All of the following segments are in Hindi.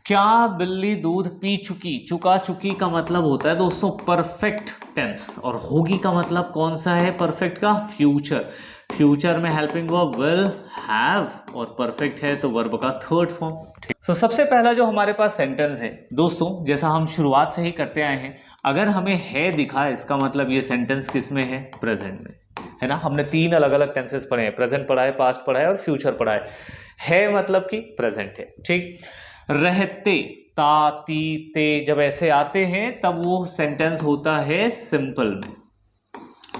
क्या बिल्ली दूध पी चुकी, चुका चुकी का मतलब होता है दोस्तों परफेक्ट टेंस, और होगी का मतलब कौन सा है परफेक्ट का, फ्यूचर। फ्यूचर में हेल्पिंग वर्ब विल, हैव, और परफेक्ट है तो वर्ब का थर्ड फॉर्म। ठीक, सबसे पहला जो हमारे पास सेंटेंस है दोस्तों, जैसा हम शुरुआत से ही करते आए हैं, अगर हमें है दिखा इसका मतलब ये सेंटेंस किस में है, प्रेजेंट में है ना। हमने तीन अलग अलग टेंसेस पढ़े हैं, प्रेजेंट पढ़ा है, पास्ट पढ़ा है और फ्यूचर पढ़ा है मतलब कि प्रेजेंट है। ठीक, रहते, ता, ती, ते जब ऐसे आते हैं तब वो सेंटेंस होता है सिंपल में।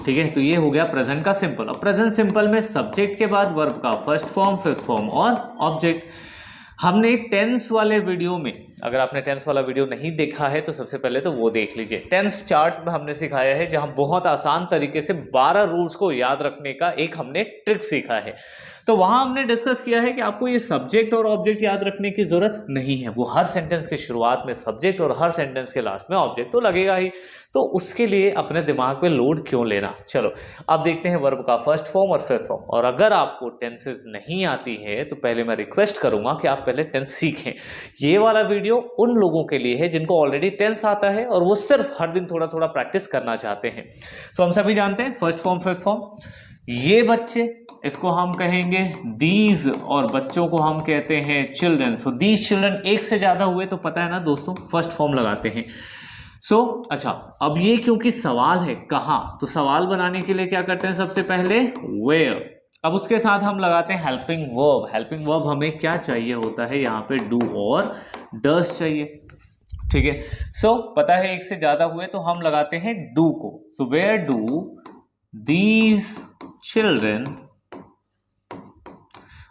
ठीक है, तो ये हो गया प्रेजेंट का सिंपल। और प्रेजेंट सिंपल में सब्जेक्ट के बाद वर्ब का फर्स्ट फॉर्म, फिफ्थ फॉर्म और ऑब्जेक्ट। हमने टेंस वाले वीडियो में, अगर आपने टेंस वाला वीडियो नहीं देखा है तो सबसे पहले तो वो देख लीजिए। टेंस चार्ट में हमने सिखाया है, जहां बहुत आसान तरीके से 12 रूल्स को याद रखने का एक हमने ट्रिक सीखा है। तो वहां हमने डिस्कस किया है कि आपको ये सब्जेक्ट और ऑब्जेक्ट याद रखने की जरूरत नहीं है, वो हर सेंटेंस के शुरुआत में सब्जेक्ट और हर सेंटेंस के लास्ट में ऑब्जेक्ट तो लगेगा ही, तो उसके लिए अपने दिमाग पे लोड क्यों लेना। चलो अब देखते हैं वर्ब का फर्स्ट फॉर्म और फिफ्थ फॉर्म। और अगर आपको टेंसेस नहीं आती है तो पहले मैं रिक्वेस्ट करूंगा कि आप पहले टेंस सीखें। ये वाला वीडियो उन लोगों के लिए है जिनको ऑलरेडी टेंस आता है और वो सिर्फ हर दिन थोड़ा थोड़ा प्रैक्टिस करना चाहते हैं। सो हम सभी जानते हैं फर्स्ट फॉर्म फिफ्थ फॉर्म। ये बच्चे, इसको हम कहेंगे दीज, और बच्चों को हम कहते हैं चिल्ड्रन। सो दीज चिल्ड्रन, एक से ज्यादा हुए तो पता है ना दोस्तों फर्स्ट फॉर्म लगाते हैं। अच्छा, अब ये क्योंकि सवाल है कहाँ, तो सवाल बनाने के लिए क्या करते हैं, सबसे पहले वेयर। अब उसके साथ हम लगाते हैं हेल्पिंग वर्ब। हेल्पिंग वर्ब हमें क्या चाहिए होता है, यहाँ पे डू और डस चाहिए। ठीक है, पता है एक से ज्यादा हुए तो हम लगाते हैं डू को। So where do these children,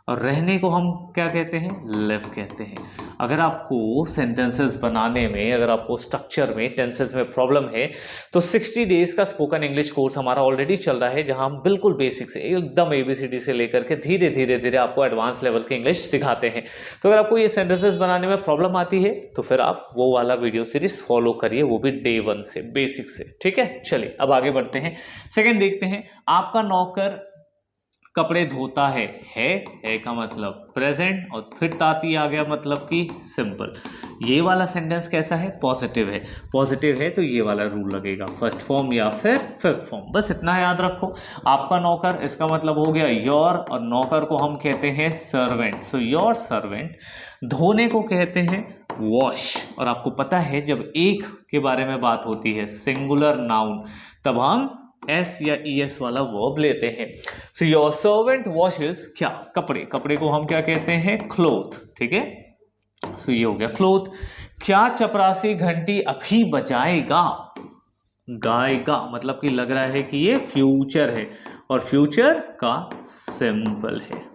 और रहने को हम क्या कहते हैं, लिव कहते हैं। अगर आपको सेंटेंसेस बनाने में, अगर आपको स्ट्रक्चर में, टेंसेस में प्रॉब्लम है तो 60 डेज का स्पोकन इंग्लिश कोर्स हमारा ऑलरेडी चल रहा है, जहां हम बिल्कुल बेसिक से एकदम ABCD से लेकर के धीरे धीरे धीरे आपको एडवांस लेवल की इंग्लिश सिखाते हैं। तो अगर आपको ये सेंटेंसेस बनाने में प्रॉब्लम आती है तो फिर आप वो वाला वीडियो सीरीज फॉलो करिए, वो भी डे 1 से, बेसिक से। ठीक है, चलिए अब आगे बढ़ते हैं। सेकेंड देखते हैं, आपका नौकर कपड़े धोता है का मतलब प्रेजेंट, और फिर ताती आ गया मतलब कि सिंपल। ये वाला सेंटेंस कैसा है, पॉजिटिव है। पॉजिटिव है तो ये वाला रूल लगेगा, फर्स्ट फॉर्म या फिर फिफ्थ फॉर्म। बस इतना याद रखो। आपका नौकर, इसका मतलब हो गया योर, और नौकर को हम कहते हैं सर्वेंट। So your servant. धोने को कहते हैं वॉश, और आपको पता है जब एक के बारे में बात होती है, सिंगुलर नाउन, तब हम एस या ES वाला वर्ब लेते हैं। सो योर सर्वेंट वॉशेस क्या, कपड़े। कपड़े को हम क्या कहते हैं, क्लोथ। ठीक है, सो ये हो गया क्लोथ। क्या चपरासी घंटी अभी बजाएगा, गाएगा, मतलब कि लग रहा है कि ये फ्यूचर है, और फ्यूचर का सिंपल है।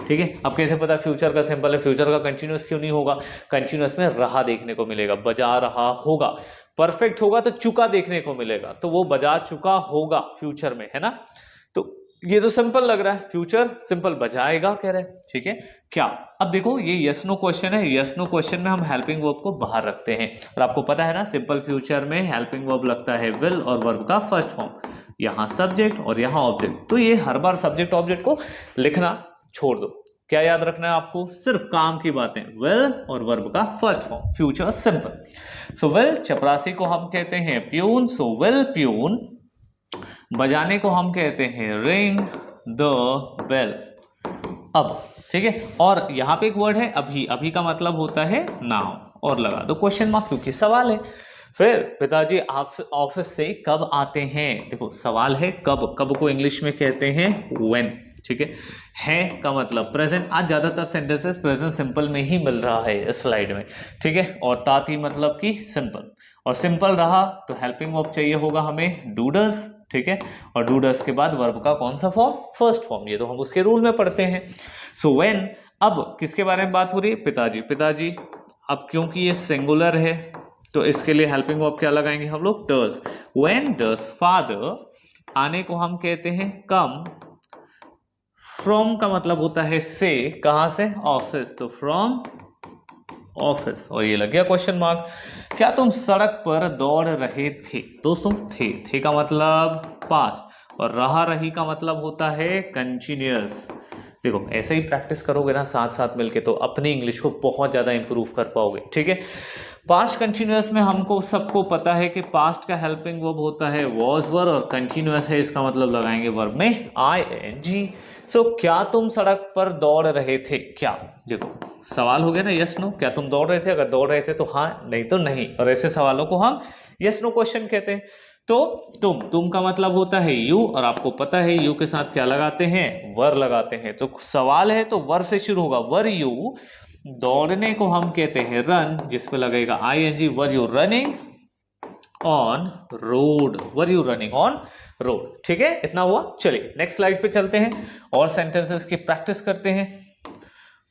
ठीक है, अब कैसे पता फ्यूचर का सिंपल है, फ्यूचर का कंटिन्यूअस क्यों नहीं होगा, कंटिन्यूअस में रहा देखने को मिलेगा, बजा रहा होगा। परफेक्ट होगा तो चुका देखने को मिलेगा, तो वो बजा चुका होगा फ्यूचर में, है ना। तो ये तो सिंपल लग रहा है, फ्यूचर सिंपल, बजाएगा कह रहे हैं। ठीक है, क्या, अब देखो ये यस नो क्वेश्चन है, यस नो क्वेश्चन में हम हेल्पिंग वर्ब को बाहर रखते हैं, और आपको पता है ना सिंपल फ्यूचर में हेल्पिंग वर्ब लगता है विल, और वर्ब का फर्स्ट फॉर्म, यहाँ सब्जेक्ट और यहाँ ऑब्जेक्ट। तो ये हर बार सब्जेक्ट ऑब्जेक्ट को लिखना छोड़ दो। क्या याद रखना है आपको, सिर्फ काम की बातें, विल और वर्ब का first form, future simple. So will, चपरासी को हम कहते हैं प्यून, सो विल प्यून। बजाने को हम कहते हैं रिंग द बेल। अब ठीक है, और यहां पे एक वर्ड है अभी। अभी का मतलब होता है नाउ, और लगा दो क्वेश्चन मार्क क्योंकि सवाल है। फिर पिताजी आप ऑफिस से कब आते हैं, देखो सवाल है कब, कब को इंग्लिश में कहते हैं व्हेन। ठीक है का मतलब प्रेजेंट। आज ज्यादातर सेंटेंसेस प्रेजेंट सिंपल में ही मिल रहा है इस स्लाइड में। ठीक है, और ताती मतलब कि सिंपल, और सिंपल रहा तो हेल्पिंग वर्ब चाहिए होगा हमें डू डज। ठीक है, और डू डज के बाद वर्ब का कौन सा फॉर्म, फर्स्ट फॉर्म। ये तो हम उसके रूल में पढ़ते हैं। सो व्हेन, अब किसके बारे में बात हो रही है, पिताजी। पिताजी, अब क्योंकि ये सिंगुलर है तो इसके लिए हेल्पिंग वर्ब क्या लगाएंगे हम लोग, डज। व्हेन डज फादर, आने को हम कहते हैं कम। फ्रॉम का मतलब होता है से, कहां से, ऑफिस, तो फ्रॉम ऑफिस। और ये लग गया क्वेश्चन मार्क। क्या तुम सड़क पर दौड़ रहे थे, दोस्तों थे का मतलब पास्ट, और रहा रही का मतलब होता है कंटिन्यूअस। देखो ऐसे ही प्रैक्टिस करोगे ना साथ साथ मिलके तो अपनी इंग्लिश को बहुत ज़्यादा इंप्रूव कर पाओगे, ठीक है। पास्ट कंटिन्यूअस में हमको सबको पता है कि पास्ट का हेल्पिंग वर्ब होता है वॉज वर, और कंटिन्यूअस है इसका मतलब लगाएंगे वर्ब में ing। सो क्या तुम सड़क पर दौड़ रहे थे? क्या, देखो सवाल हो गया ना, यस नो, क्या तुम दौड़ रहे थे? अगर दौड़ रहे थे तो हाँ, नहीं तो नहीं, और ऐसे सवालों को हम यस नो क्वेश्चन कहते हैं। तो तुम का मतलब होता है यू, और आपको पता है यू के साथ क्या लगाते हैं? वर लगाते हैं। तो सवाल है तो वर से शुरू होगा, वर यू, दौड़ने को हम कहते हैं रन, जिसमें लगेगा ing, were you running on road, were you running on road, ठीक है। इतना हुआ। चलिए नेक्स्ट स्लाइड पे चलते हैं और सेंटेंसेस की प्रैक्टिस करते हैं।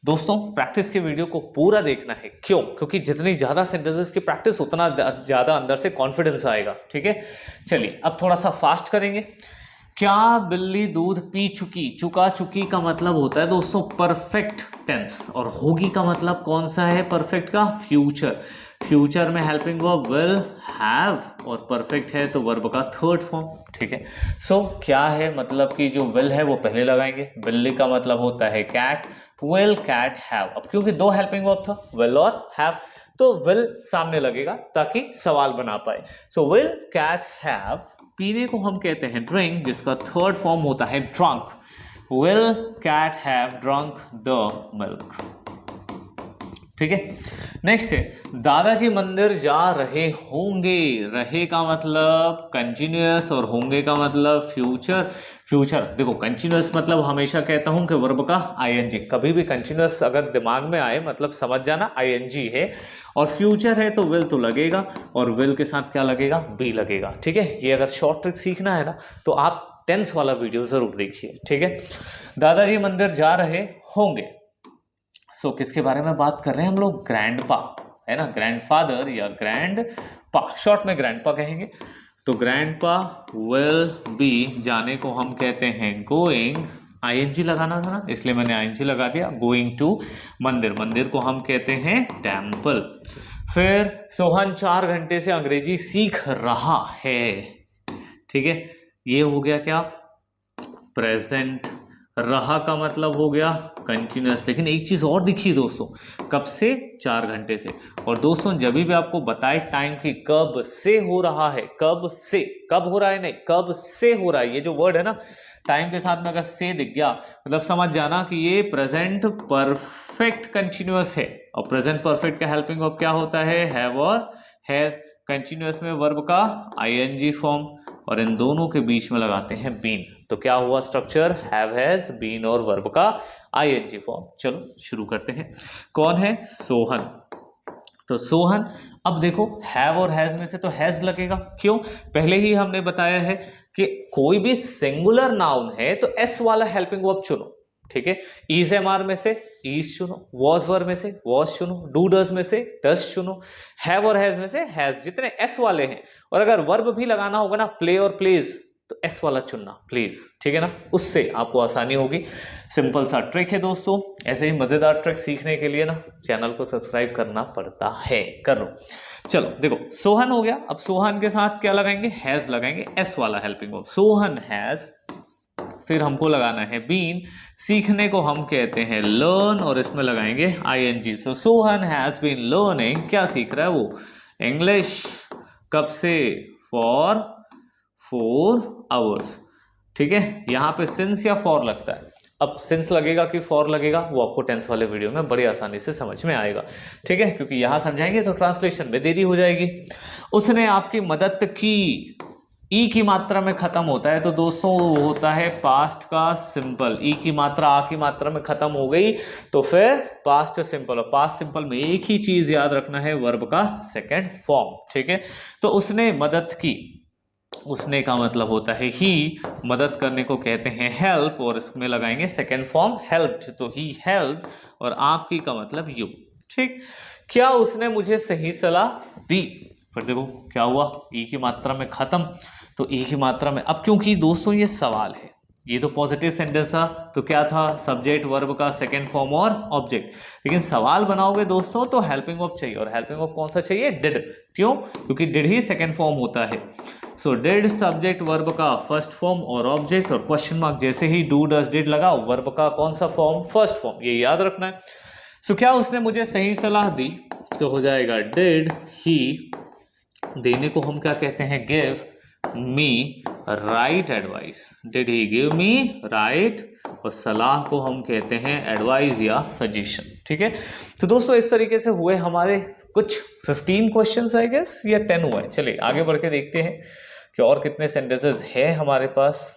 दोस्तों प्रैक्टिस के वीडियो को पूरा देखना है, क्यों? क्योंकि जितनी ज्यादा सेंटेंसेस की प्रैक्टिस उतना ज्यादा अंदर से कॉन्फिडेंस आएगा, ठीक है। चलिए अब थोड़ा सा फास्ट करेंगे। क्या बिल्ली दूध पी चुकी? चुका चुकी का मतलब होता है दोस्तों परफेक्ट टेंस, और होगी का मतलब कौन सा है परफेक्ट का? फ्यूचर। फ्यूचर में हेल्पिंग वर्ब विल, हैव, और परफेक्ट है तो वर्ब का थर्ड फॉर्म, ठीक है। सो क्या है मतलब कि जो विल है वो पहले लगाएंगे। बिल्ली का मतलब होता है कैट, विल कैट हैव। अब क्योंकि दो हेल्पिंग वर्ब था विल और हैव, तो विल सामने लगेगा ताकि सवाल बना पाए। सो विल कैट हैव, पीने को हम कहते हैं ड्रिंक, जिसका थर्ड फॉर्म होता है drunk. Will cat have drunk the milk, ठीक है। नेक्स्ट है दादाजी मंदिर जा रहे होंगे। रहे का मतलब कंटिन्यूअस और होंगे का मतलब फ्यूचर। फ्यूचर देखो कंटिन्यूअस मतलब हमेशा कहता हूं कि वर्ब का ing, कभी भी कंटिन्यूअस अगर दिमाग में आए मतलब समझ जाना ing है, और फ्यूचर है तो विल तो लगेगा, और विल के साथ क्या लगेगा? बी लगेगा, ठीक है। ये अगर शॉर्ट ट्रिक सीखना है ना तो आप टेंस वाला वीडियो जरूर देखिए, ठीक है। दादाजी मंदिर जा रहे होंगे। सो किसके बारे में बात कर रहे हैं हम लोग? ग्रैंडपा, है ना, ग्रैंडफादर या ग्रैंडपा, शॉर्ट में ग्रैंडपा कहेंगे। तो ग्रैंडपा विल बी, जाने को हम कहते हैं गोइंग, ing लगाना था ना इसलिए मैंने ing लगा दिया, गोइंग टू मंदिर, मंदिर को हम कहते हैं टेम्पल। फिर सोहन 4 घंटे से अंग्रेजी सीख रहा है, ठीक है। ये हो गया क्या? प्रेजेंट। रहा का मतलब हो गया कंटिन्यूअस। लेकिन एक चीज और दिखी दोस्तों, कब से? 4 घंटे से। और दोस्तों जब भी आपको बताए टाइम की कब से हो रहा है, कब से, कब हो रहा है नहीं, कब से हो रहा है, ये जो वर्ड है ना टाइम के साथ में अगर से दिख गया मतलब समझ जाना कि ये प्रेजेंट परफेक्ट कंटिन्यूअस है। और प्रेजेंट परफेक्ट का हेल्पिंग वर्ब क्या होता है? हैव और हैज। कंटिन्यूअस में वर्ब का ing फॉर्म, और इन दोनों के बीच में लगाते हैं बीन। तो क्या हुआ स्ट्रक्चर? हैव, हैज, बीन और वर्ब का ing फॉर्म। चलो शुरू करते हैं। कौन है? सोहन। तो सोहन, अब देखो हैव और हैज में से तो हैज लगेगा, क्यों? पहले ही हमने बताया है कि कोई भी सिंगुलर नाउन है तो एस वाला हेल्पिंग वर्ब चुनो, ठीक है। इज एमआर में से इज चुनो, वॉज वर में से वॉज चुनो, डू डज में से डज चुनो, हैव और हैज में से हैज, जितने एस वाले हैं। और अगर वर्ब भी लगाना होगा ना प्ले और प्लेज तो एस वाला चुनना प्लीज, ठीक है ना, उससे आपको आसानी होगी। सिंपल सा ट्रिक है दोस्तों। ऐसे ही मजेदार ट्रिक सीखने के लिए ना चैनल को सब्सक्राइब करना पड़ता है, कर लो। चलो देखो सोहन हो गया। अब सोहन के साथ क्या लगाएंगे? हैज लगाएंगे, एस वाला हेल्पिंग वर्ब। सोहन हैज, फिर हमको लगाना है बीन। सीखने को हम कहते हैं लर्न, और इसमें लगाएंगे ing। So Sohan has been learning, क्या सीख रहा है वो? इंग्लिश। कब से? फॉर 4 आवर्स, ठीक है। यहां पे सिंस या फॉर लगता है। अब सिंस लगेगा कि फॉर लगेगा वो आपको टेंस वाले वीडियो में बड़ी आसानी से समझ में आएगा, ठीक है, क्योंकि यहां समझाएंगे तो ट्रांसलेशन में देरी हो जाएगी। उसने आपकी मदद की, ई की मात्रा में खत्म होता है तो दोस्तों वो होता है पास्ट का सिंपल। ई की मात्रा आ की मात्रा में खत्म हो गई तो फिर पास्ट सिंपल, और पास्ट सिंपल में एक ही चीज याद रखना है, वर्ब का सेकंड फॉर्म, ठीक है। तो उसने मदद की, उसने का मतलब होता है ही, मदद करने को कहते हैं हेल्प, और इसमें लगाएंगे सेकंड फॉर्म हेल्प्ड, तो ही हेल्प, और आपकी का मतलब यू, ठीक। क्या उसने मुझे सही सलाह दी? फिर देखो क्या हुआ, ई की मात्रा में खत्म, तो ई की मात्रा में। अब क्योंकि दोस्तों ये सवाल है, ये तो पॉजिटिव सेंटेंस था तो क्या था? सब्जेक्ट वर्ब का सेकंड फॉर्म और ऑब्जेक्ट। लेकिन सवाल बनाओगे दोस्तों तो हेल्पिंग वर्ब चाहिए, और हेल्पिंग वर्ब कौन सा चाहिए? डिड। क्यों? क्योंकि डिड ही सेकंड फॉर्म होता है। सो डिड सब्जेक्ट वर्ब का फर्स्ट फॉर्म और ऑब्जेक्ट, और क्वेश्चन मार्क जैसे ही डू डज डिड लगा, वर्ब का कौन सा फॉर्म, फर्स्ट फॉर्म, ये याद रखना है। सो क्या उसने मुझे सही सलाह दी, तो हो जाएगा डिड ही, देने को हम क्या कहते हैं, give me right advice, did he give me right, और सलाह को हम कहते हैं एडवाइस या सजेशन। ठीक है, तो दोस्तों इस तरीके से हुए हमारे कुछ 15 क्वेश्चंस आई गेस, या 10 हुए। चलिए आगे बढ़ के देखते हैं कि और कितने सेंटेंसेस हैं हमारे पास।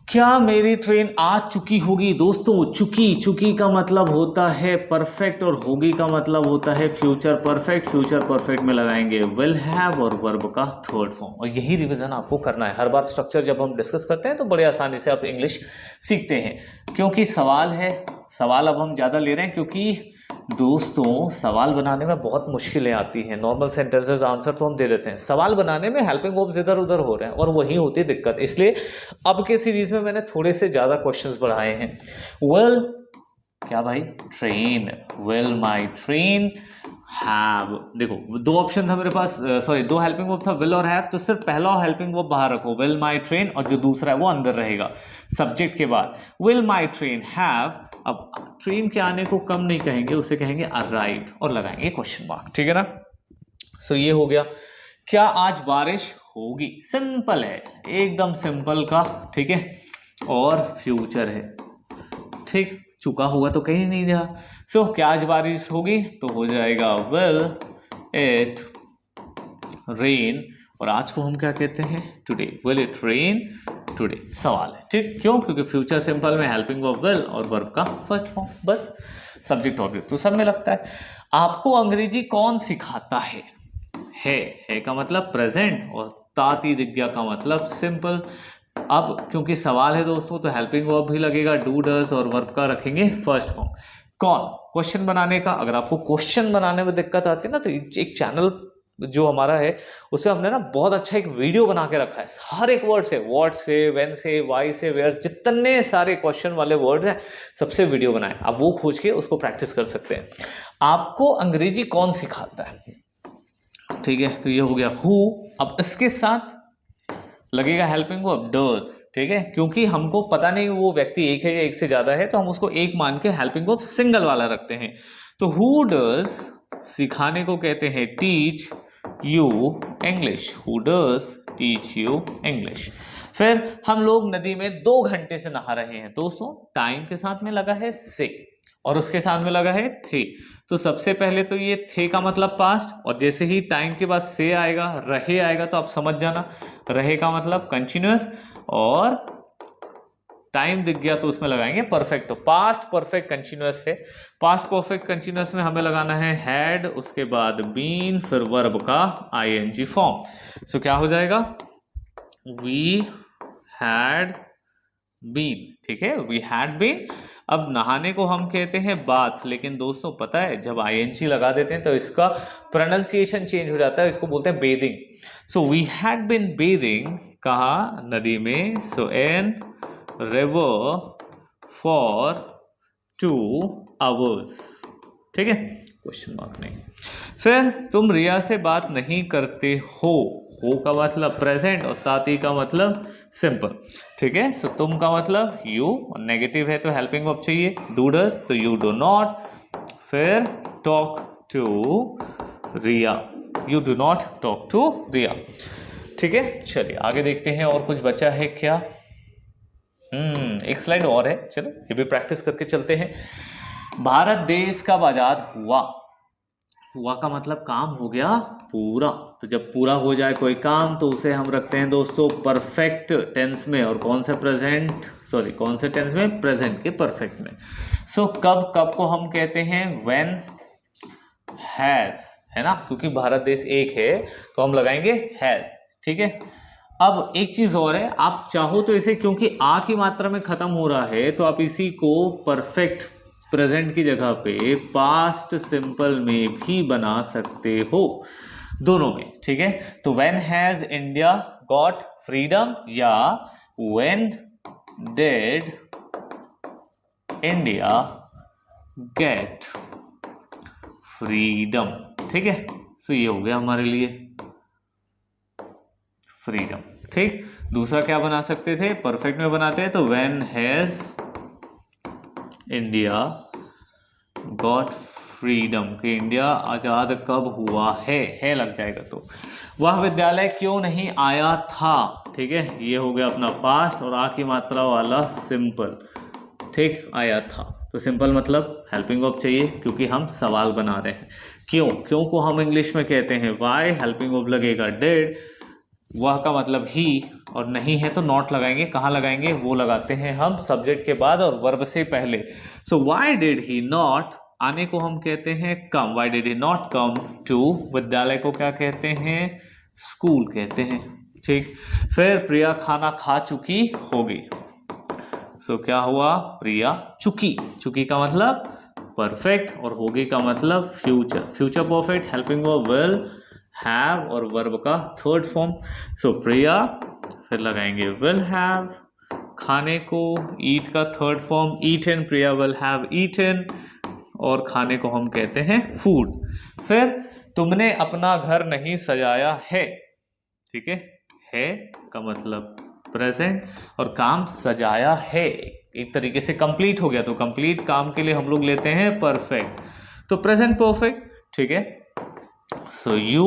क्या मेरी ट्रेन आ चुकी होगी, दोस्तों चुकी, चुकी का मतलब होता है परफेक्ट, और होगी का मतलब होता है फ्यूचर परफेक्ट। फ्यूचर परफेक्ट में लगाएंगे विल हैव और वर्ब का थर्ड फॉर्म, और यही रिवीजन आपको करना है हर बार। स्ट्रक्चर जब हम डिस्कस करते हैं तो बड़े आसानी से आप इंग्लिश सीखते हैं, क्योंकि सवाल है, सवाल अब हम ज़्यादा ले रहे हैं, क्योंकि दोस्तों सवाल बनाने में बहुत मुश्किलें आती हैं। नॉर्मल सेंटेंसेस आंसर तो हम दे देते हैं, सवाल बनाने में हेल्पिंग वर्ब्स इधर उधर हो रहे हैं, और वही होती है दिक्कत। इसलिए अब के सीरीज में मैंने थोड़े से ज़्यादा क्वेश्चंस बढ़ाए हैं। वेल क्या भाई, train, will my train have, देखो दो ऑप्शन था मेरे पास, सॉरी दो हेल्पिंग वर्ब था, विल और हैव, तो सिर्फ पहला हेल्पिंग वर्ब बाहर रखो, विल माई ट्रेन, और जो दूसरा है वो अंदर रहेगा सब्जेक्ट के बाद। विल माई ट्रेन हैव, अब ट्रेन के आने को कम नहीं कहेंगे, उसे कहेंगे अराइव, और लगाएंगे क्वेश्चन मार्क। ठीक है ना, सो ये हो गया। क्या आज बारिश होगी, सिंपल है, एकदम सिंपल का, ठीक है, और फ्यूचर है, ठीक, चुका हुआ तो कहीं नहीं रहा। सो क्या आज बारिश होगी, तो हो जाएगा विल इट रेन, और आज को हम क्या कहते हैं, today, will it rain today, सवाल है, ठीक, क्यों, क्योंकि फ्यूचर सिंपल में हेल्पिंग वर्ब विल और वर्ब का फर्स्ट फॉर्म, बस सब्जेक्ट ऑब्जेक्ट तो सब में लगता है। आपको अंग्रेजी कौन सिखाता है का मतलब प्रेजेंट, और ताती दिग्या का मतलब सिंपल। अब क्योंकि सवाल है दोस्तों, तो हेल्पिंग वर्ब भी लगेगा, डू डज, और वर्ब का रखेंगे फर्स्ट फॉर्म। कौन, क्वेश्चन बनाने का, अगर आपको क्वेश्चन बनाने में दिक्कत आती है ना, तो एक चैनल जो हमारा है उसमें हमने ना बहुत अच्छा एक वीडियो बना के रखा है, हर एक वर्ड से, व्हाट से, व्हेन से, व्हाई से, वेयर, जितने सारे क्वेश्चन वाले वर्ड्स हैं सबसे वीडियो बनाए, आप वो खोज के उसको प्रैक्टिस कर सकते हैं। आपको अंग्रेजी कौन सिखाता है, ठीक है, तो ये हो गया हु। अब इसके साथ लगेगा हेल्पिंग वर्ब डज, ठीक है, क्योंकि हमको पता नहीं वो व्यक्ति एक है या एक से ज्यादा है, तो हम उसको एक मान के हेल्पिंग वर्ब सिंगल वाला रखते हैं। तो हु डज सिखाने को कहते हैं teach you English, who does teach you English. फिर हम लोग नदी में 2 घंटे से नहा रहे हैं, दोस्तों टाइम के साथ में लगा है से, और उसके साथ में लगा है थे। तो सबसे पहले तो ये थे का मतलब पास्ट, और जैसे ही टाइम के बाद से आएगा, रहे आएगा, तो आप समझ जाना रहे का मतलब कंटिन्यूअस, और टाइम दिख गया तो उसमें लगाएंगे परफेक्ट। तो पास्ट परफेक्ट कंटिन्यूअस है, पास्ट परफेक्ट कंटिन्यूअस में हमें लगाना है हैड, उसके बाद बीन, फिर वर्ब का आईएनजी फॉर्म। सो क्या हो जाएगा, वी हैड बीन, ठीक है, वी हैड बीन। अब नहाने को हम कहते हैं बाथ, लेकिन दोस्तों पता है जब आईएनजी लगा देते हैं तो इसका प्रोनाउंसिएशन चेंज हो जाता है, इसको बोलते हैं bathing. So we had been bathing, कहा नदी में, so in river for 2 hours, ठीक है, क्वेश्चन मार्क नहीं। फिर तुम रिया से बात नहीं करते हो का मतलब प्रेजेंट, और ताती का मतलब सिंपल, ठीक है। सो तुम का मतलब यू, और नेगेटिव है तो हेल्पिंग वर्ब चाहिए, डू डज तो यू डू नॉट, फिर talk to Riya, you do not talk to Riya, ठीक है। चलिए आगे देखते हैं और कुछ बचा है क्या। एक स्लाइड और है, चलो ये भी प्रैक्टिस करके चलते हैं। भारत देश कब आजाद हुआ, हुआ का मतलब काम हो गया पूरा, तो जब पूरा हो जाए कोई काम तो उसे हम रखते हैं दोस्तों परफेक्ट टेंस में, और कौन सा प्रेजेंट, सॉरी कौन से टेंस में, प्रेजेंट के परफेक्ट में। सो कब, कब को हम कहते हैं व्हेन हैज, है ना, क्योंकि भारत देश एक है तो हम लगाएंगे हैज, ठीक है। अब एक चीज और है, आप चाहो तो इसे, क्योंकि आ की मात्रा में खत्म हो रहा है, तो आप इसी को परफेक्ट प्रेजेंट की जगह पे पास्ट सिंपल में भी बना सकते हो, दोनों में, ठीक है। तो when has India got freedom, या when did India get freedom, ठीक है। सो ये हो गया हमारे लिए। फ्रीडम। ठीक, दूसरा क्या बना सकते थे, परफेक्ट में बनाते हैं तो when has India got freedom, कि इंडिया आज़ाद कब हुआ है लग जाएगा। तो वह विद्यालय क्यों नहीं आया था, ठीक है, ये हो गया अपना पास्ट और आ की मात्रा वाला सिंपल। ठीक, आया था तो सिंपल मतलब हेल्पिंग वर्ब चाहिए क्योंकि हम सवाल बना रहे हैं। क्यों को हम इंग्लिश में कहते हैं वाई, हेल्पिंग वर्ब लगेगा डिड, वह का मतलब ही, और नहीं है तो नॉट लगाएंगे। कहाँ लगाएंगे, वो लगाते हैं हम सब्जेक्ट के बाद और वर्ब से पहले। So why did he not, आने को हम कहते हैं come, why did he not come to, विद्यालय को क्या कहते हैं, स्कूल कहते हैं। ठीक, फिर प्रिया खाना खा चुकी होगी, सो क्या हुआ, प्रिया चुकी, चुकी का मतलब परफेक्ट और होगी का मतलब future, future perfect, helping verb will, have और वर्ब का थर्ड फॉर्म। सो प्रिया, फिर लगाएंगे विल हैव, खाने को, ईट का third form eaten, Priya will have eaten, और खाने को हम कहते हैं फूड। फिर तुमने अपना घर नहीं सजाया है, ठीक है का मतलब प्रेजेंट, और काम सजाया है एक तरीके से कंप्लीट हो गया, तो कंप्लीट काम के लिए हम लोग लेते हैं परफेक्ट, तो प्रेजेंट परफेक्ट। ठीक है, सो यू,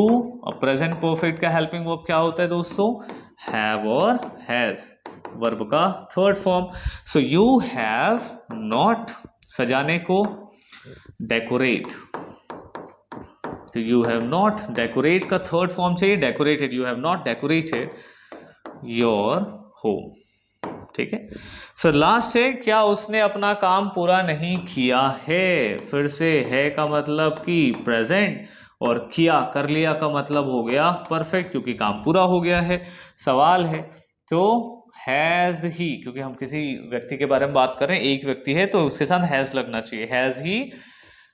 प्रेजेंट परफेक्ट का हेल्पिंग वर्ब क्या होता है दोस्तों, हैव और हैज, वर्ब का third form. So you have not, सजाने को डेकोरेट, तो यू हैव नॉट, डेकोरेट का थर्ड फॉर्म चाहिए decorated, you have not decorated your home. ठीक है, फिर लास्ट है क्या उसने अपना काम पूरा नहीं किया है, फिर से है का मतलब कि प्रेजेंट, और किया कर लिया का मतलब हो गया परफेक्ट क्योंकि काम पूरा हो गया है। सवाल है तो हैज ही, क्योंकि हम किसी व्यक्ति के बारे में बात कर रहे हैं, एक व्यक्ति है तो उसके साथ हैज लगना चाहिए, हैज ही,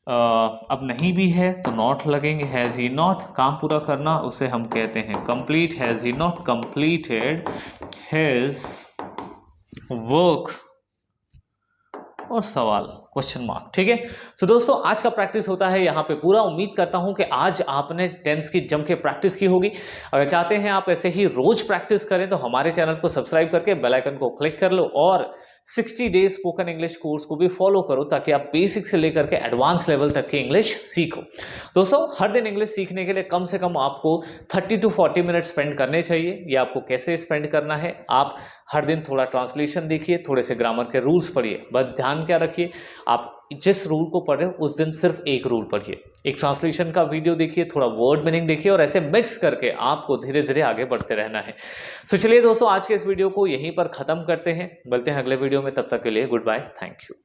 अब नहीं भी है तो नॉट लगेंगे, हैज ही नॉट, काम पूरा करना उसे हम कहते हैं complete, has he not completed his work, और सवाल क्वेश्चन मार्क। ठीक है, तो दोस्तों आज का प्रैक्टिस होता है यहाँ पे पूरा। उम्मीद करता हूँ कि आज आपने टेंस की जम के प्रैक्टिस की होगी। अगर चाहते हैं आप ऐसे ही रोज प्रैक्टिस करें तो हमारे चैनल को सब्सक्राइब करके बेल आइकन को क्लिक कर लो और 60 डेज स्पोकन इंग्लिश कोर्स को भी फॉलो करो ताकि आप बेसिक से लेकर के एडवांस लेवल तक की इंग्लिश सीखो। दोस्तों हर दिन इंग्लिश सीखने के लिए कम से कम आपको 30 to 40 मिनट स्पेंड करने चाहिए। ये आपको कैसे स्पेंड करना है, आप हर दिन थोड़ा ट्रांसलेशन देखिए, थोड़े से ग्रामर के रूल्स पढ़िए, बस ध्यान क्या रखिए, आप जिस रूल को पढ़ रहे हो उस दिन सिर्फ एक रूल पढ़िए, एक ट्रांसलेशन का वीडियो देखिए, थोड़ा वर्ड मीनिंग देखिए और ऐसे मिक्स करके आपको धीरे धीरे आगे बढ़ते रहना है। तो चलिए दोस्तों आज के इस वीडियो को यहीं पर खत्म करते हैं, मिलते हैं अगले वीडियो में, तब तक के लिए गुड बाय, थैंक यू।